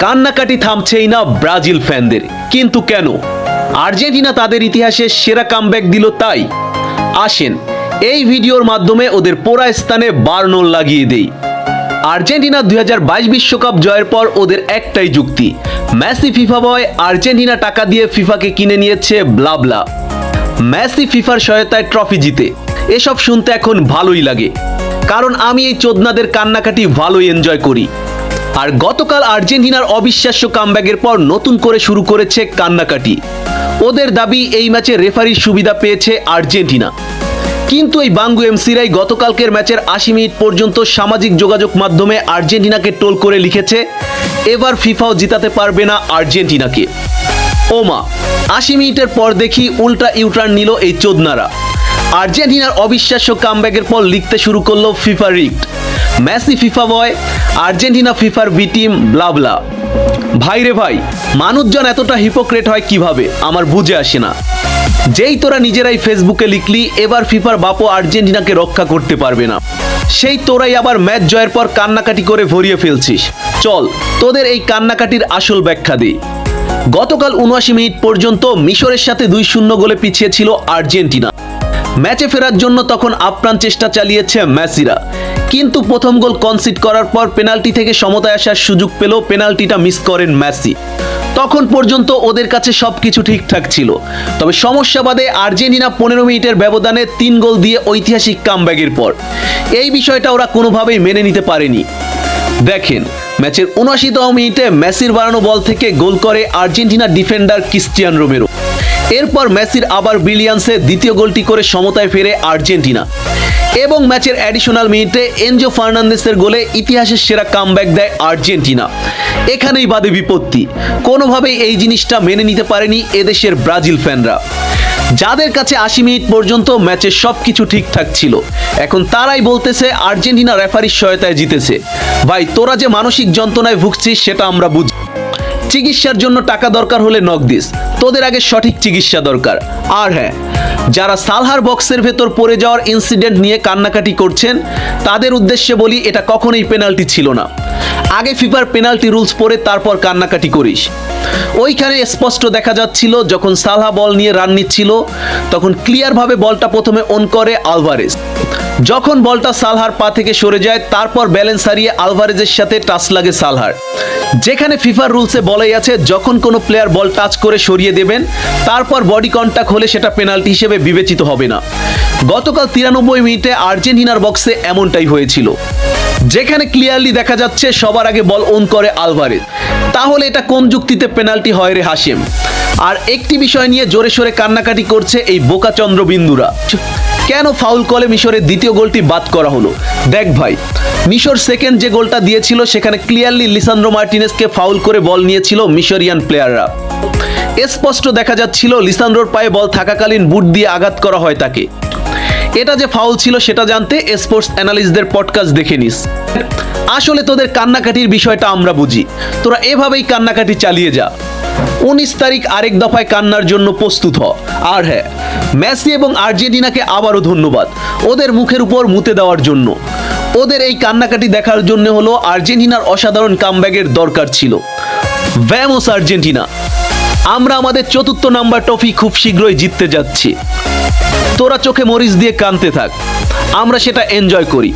কান্নাকাটি থামছেই না ব্রাজিল ফ্যানদের। কিন্তু কেন? আর্জেন্টিনা তাদের ইতিহাসে সেরা কামব্যাক দিল তাই? আসেন এই ভিডিওর মাধ্যমে ওদের পোড়া স্থানে বার্নল লাগিয়ে দেই। আর্জেন্টিনা 2022 বিশ্বকাপ জয়ের পর ওদের একটাই যুক্তি, মেসি ফিফা বয়, আর্জেন্টিনা টাকা দিয়ে ফিফাকে কিনে নিয়েছে ব্লাবলা। মেসি ফিফার সহায়তায় ট্রফি জিতে, এসব শুনতে এখন ভালোই লাগে, কারণ আমি এই চোদনাদের কান্নাকাটি ভালোই এনজয় করি। আর গতকাল আর্জেন্টিনার অবিশ্বাস্য কামব্যাকের পর নতুন করে শুরু করেছে কান্নাকাটি। ওদের দাবি এই ম্যাচে রেফারির সুবিধা পেয়েছে আর্জেন্টিনা। কিন্তু এই বাঙ্গু এমসিরাই গতকালকের ম্যাচের 80 মিনিট পর্যন্ত সামাজিক যোগাযোগ মাধ্যমে আর্জেন্টিনাকে ট্রোল করে লিখেছে, এবার ফিফাও জিতাতে পারবে না আর্জেন্টিনাকে। ওমা, 80 মিনিটের পর দেখি উল্টা ইউটার্ন নিল এই চোদনারা। আর্জেন্টিনার অবিশ্বাস্য কামব্যাকের পর লিখতে শুরু করলো ফিফা রিগড, মেসি ফিফা বয়, আর্জেন্টিনা ফিফার বি টিম, ব্লাবলা। ভাই রে ভাই, মানুষজন এতটা হিপোক্রেট হয় কিভাবে আমার বুঝে আসে না। যেই তোরা নিজেরাই ফেসবুকে লিখলি এবার ফিফার বাপও আর্জেন্টিনাকে রক্ষা করতে পারবে না, সেই তোরাই আবার ম্যাচ জয়ের পর কান্নাকাটি করে ভরিয়ে ফেলছিস। চল তোদের এই কান্নাকাটির আসল ব্যাখ্যা দিই। গতকাল 79 মিনিট পর্যন্ত মিশরের সাথে 2-0 গোলে পিছিয়ে ছিল আর্জেন্টিনা। ম্যাচে ফেরার জন্য তখন আপ্রাণ চেষ্টা চালিয়েছে মেসিরা, কিন্তু প্রথম গোল কনসিড করার পর পেনাল্টি থেকে সমতায় আসার সুযোগ পেল, পেনাল্টিটা মিস করেন মেসি। তখন পর্যন্ত ওদের কাছে সবকিছু ঠিকঠাক ছিল, তবে সমস্যা বাদে আর্জেন্টিনা 15 মিনিটের ব্যবধানে 3 গোল দিয়ে ঐতিহাসিক কামব্যাকের পর এই বিষয়টা ওরা কোনোভাবেই মেনে নিতে পারেনি। দেখেন, ম্যাচের 79তম মিনিটে মেসির বাড়ানো বল থেকে গোল করে আর্জেন্টিনা ডিফেন্ডার ক্রিস্টিয়ান রোমেরো। এরপর মেসির আবার ব্রিলিয়ান্সে দ্বিতীয় গোলটি করে সমতায় ফেরে আর্জেন্টিনা, এবং ম্যাচের অ্যাডিশনাল মিনিটে এনজো ফার্নান্দেসের গোলে ইতিহাসের সেরা কামব্যাক দেয় আর্জেন্টিনা। এখানেই বাদে বিপত্তি, কোনোভাবেই এই জিনিসটা মেনে নিতে পারেনি এদেশের ব্রাজিল ফ্যানরা, যাদের কাছে 80 মিনিট পর্যন্ত ম্যাচের সবকিছু ঠিকঠাক ছিল। এখন তারাই বলতেছে আর্জেন্টিনা রেফারির সহায়তায় জিতেছে। ভাই, তোরা যে মানসিক যন্ত্রণায় ভুগছিস সেটা আমরা বুঝি। চিকিৎসার জন্য টাকা দরকার হলে নক দিস, তোদের আগে সঠিক চিকিৎসা দরকার। আর হ্যাঁ, যারা সালহার বক্সের ভেতর পড়ে যাওয়ার ইনসিডেন্ট নিয়ে কান্নাকাটি করছেন তাদের উদ্দেশ্যে বলি, এটা কখনোই পেনাল্টি ছিল না। আগে ফিফার পেনাল্টি রুলস পড়ে তারপর কান্নাকাটি করিস। ওইখানে স্পষ্ট দেখা যাচ্ছিল যখন সালহা বল নিয়ে রান নিচ্ছিল তখন ক্লিয়ারভাবে বলটা প্রথমে অন করে আলভারেজ। যখন বলটা সালহার পা থেকে সরে যায় তারপর ব্যালেন্স হারিয়ে আলভারেজের সাথে টাচ লাগে সালহার, যেখানে ফিফার রুলসে বলাই আছে যখন কোনো প্লেয়ার বল টাচ করে সরিয়ে দেবেন তারপর বডি কন্ট্যাক্ট হলে সেটা পেনাল্টি হিসেবে বিবেচিত হবে না। গতকাল 93 মিনিটে আর্জেন্টিনার বক্সে এমনটাই হয়েছিল, যেখানে ক্লিয়ারলি দেখা যাচ্ছে সবার আগে বল অন করে আলভারেজ। তাহলে এটা কোন যুক্তিতে পেনাল্টি হয় রে হাশেম? আর একটি বিষয় নিয়ে জোরে সোরে কান্নাকাটি করছে এই বোকাচন্দ্র বিন্দুরা, কেন ফাউল কলে মিশরের দ্বিতীয় গোলটি বাদ করা হলো। দেখ ভাই, মিশর সেকেন্ড যে গোলটা দিয়েছিল সেখানে ক্লিয়ারলি লিসান্দ্রো মার্টিনেজকে ফাউল করে বল নিয়েছিল মিশরিয়ান প্লেয়াররা। স্পষ্ট দেখা যাচ্ছিল লিসান্দ্রোর পায়ে বল থাকাকালীন বুট দিয়ে আঘাত করা হয় তাকে। এটা যে ফাউল ছিল সেটা জানতে স্পোর্টস অ্যানালিস্টদের পডকাস্ট দেখে নিস। আসলে তোদের কান্নাকাটির বিষয়টা আমরা বুঝি, তোরা এভাবেই কান্নাকাটি চালিয়ে যা। 19 তারিখ আরেক দফায় কান্নার জন্য প্রস্তুত হ। আর হ্যাঁ, মেসি এবং আর্জেন্টিনাকে আবারও ধন্যবাদ ওদের মুখের উপর মুতে দেওয়ার জন্য। ওদের এই কান্নাকাটি দেখার জন্য হলো আর্জেন্টিনার অসাধারণ কামব্যাকের দরকার ছিল। ভ্যামোস আর্জেন্টিনা! আমরা আমাদের 4র্থ নাম্বার ট্রফি খুব শীঘ্রই জিততে যাচ্ছি। তোরা চোখে মরিচ দিয়ে কাঁদতে থাক, আমরা সেটা এনজয় করি।